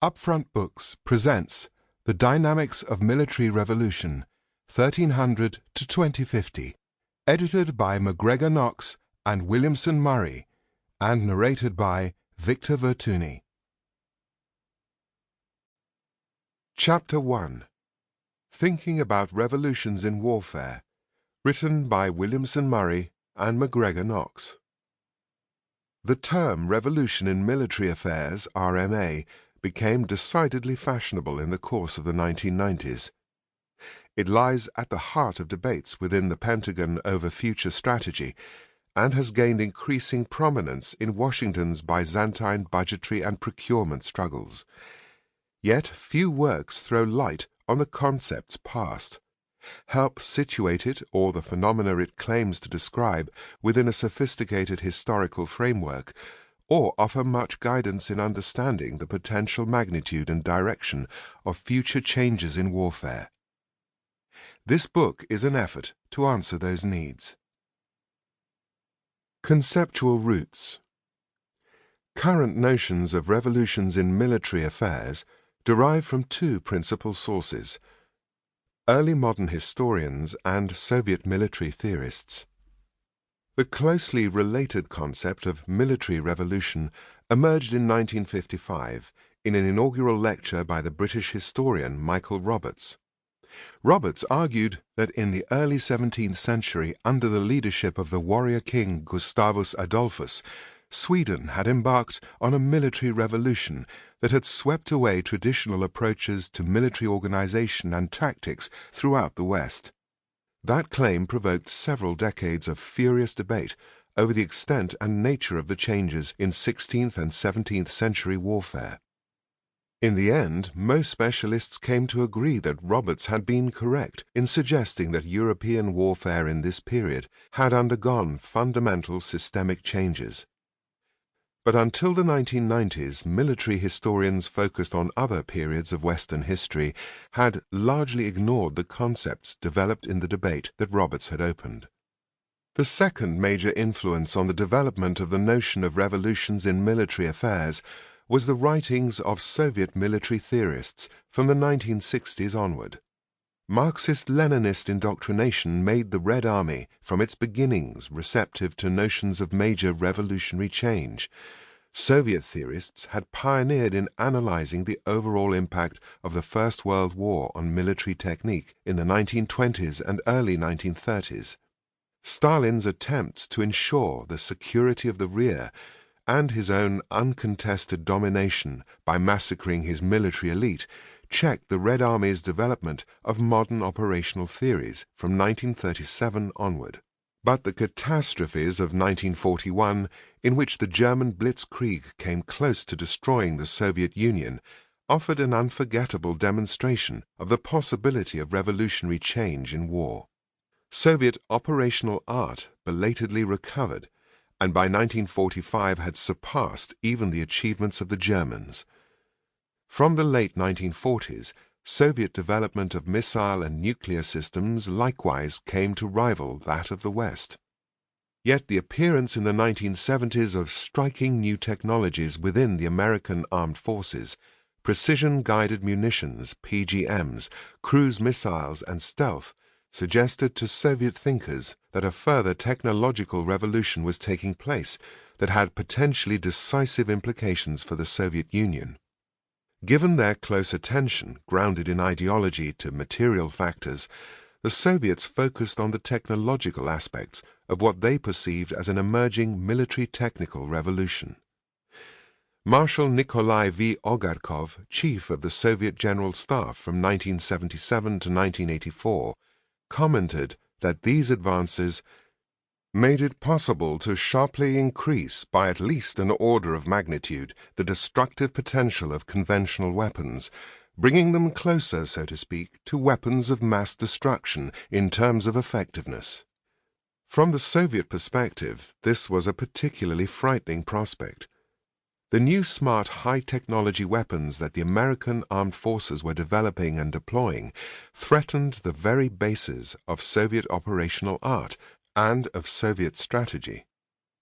Upfront Books presents The Dynamics of Military Revolution, 1300 to 2050, edited by Macgregor Knox and Williamson Murray, and narrated by Victor Vertunni. Chapter 1. Thinking about Revolutions in Warfare, written by Williamson Murray and Macgregor Knox. The term Revolution in Military Affairs, RMA, became decidedly fashionable in the course of the 1990s. It lies at the heart of debates within the Pentagon over future strategy and has gained increasing prominence in Washington's Byzantine budgetary and procurement struggles. Yet few works throw light on the concept's past, help situate it or the phenomena it claims to describe within a sophisticated historical framework, or offer much guidance in understanding the potential magnitude and direction of future changes in warfare. This book is an effort to answer those needs. Conceptual roots. Current notions of revolutions in military affairs derive from two principal sources: early modern historians and Soviet military theorists. The closely related concept of military revolution emerged in 1955 in an inaugural lecture by the British historian Michael Roberts. Roberts argued that in the early 17th century, under the leadership of the warrior king Gustavus Adolphus, Sweden had embarked on a military revolution that had swept away traditional approaches to military organization and tactics throughout the West. That claim provoked several decades of furious debate over the extent and nature of the changes in 16th and 17th century warfare. In the end, most specialists came to agree that Roberts had been correct in suggesting that European warfare in this period had undergone fundamental systemic changes. But until the 1990s, military historians focused on other periods of Western history had largely ignored the concepts developed in the debate that Roberts had opened. The second major influence on the development of the notion of revolutions in military affairs was the writings of Soviet military theorists from the 1960s onward. Marxist-Leninist indoctrination made the Red Army, from its beginnings, receptive to notions of major revolutionary change. Soviet theorists had pioneered in analyzing the overall impact of the First World War on military technique in the 1920s and early 1930s. Stalin's attempts to ensure the security of the rear and his own uncontested domination by massacring his military elite checked the Red Army's development of modern operational theories from 1937 onward. But the catastrophes of 1941, in which the German Blitzkrieg came close to destroying the Soviet Union, offered an unforgettable demonstration of the possibility of revolutionary change in war. Soviet operational art belatedly recovered, and by 1945 had surpassed even the achievements of the Germans. From the late 1940s, Soviet development of missile and nuclear systems likewise came to rival that of the West. Yet the appearance in the 1970s of striking new technologies within the American armed forces, precision-guided munitions, PGMs, cruise missiles, and stealth, suggested to Soviet thinkers that a further technological revolution was taking place that had potentially decisive implications for the Soviet Union. Given their close attention, grounded in ideology, to material factors, the Soviets focused on the technological aspects of what they perceived as an emerging military technical revolution. Marshal Nikolai V. Ogarkov, chief of the Soviet General Staff from 1977 to 1984, commented that these advances made it possible to sharply increase by at least an order of magnitude the destructive potential of conventional weapons, bringing them closer, so to speak, to weapons of mass destruction in terms of effectiveness. From the Soviet perspective, this was a particularly frightening prospect. The new smart high-technology weapons that the American armed forces were developing and deploying threatened the very bases of Soviet operational art and of Soviet strategy.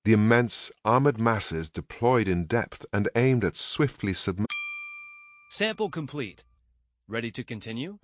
The immense armored masses deployed in depth and aimed at swiftly Sample complete. Ready to continue?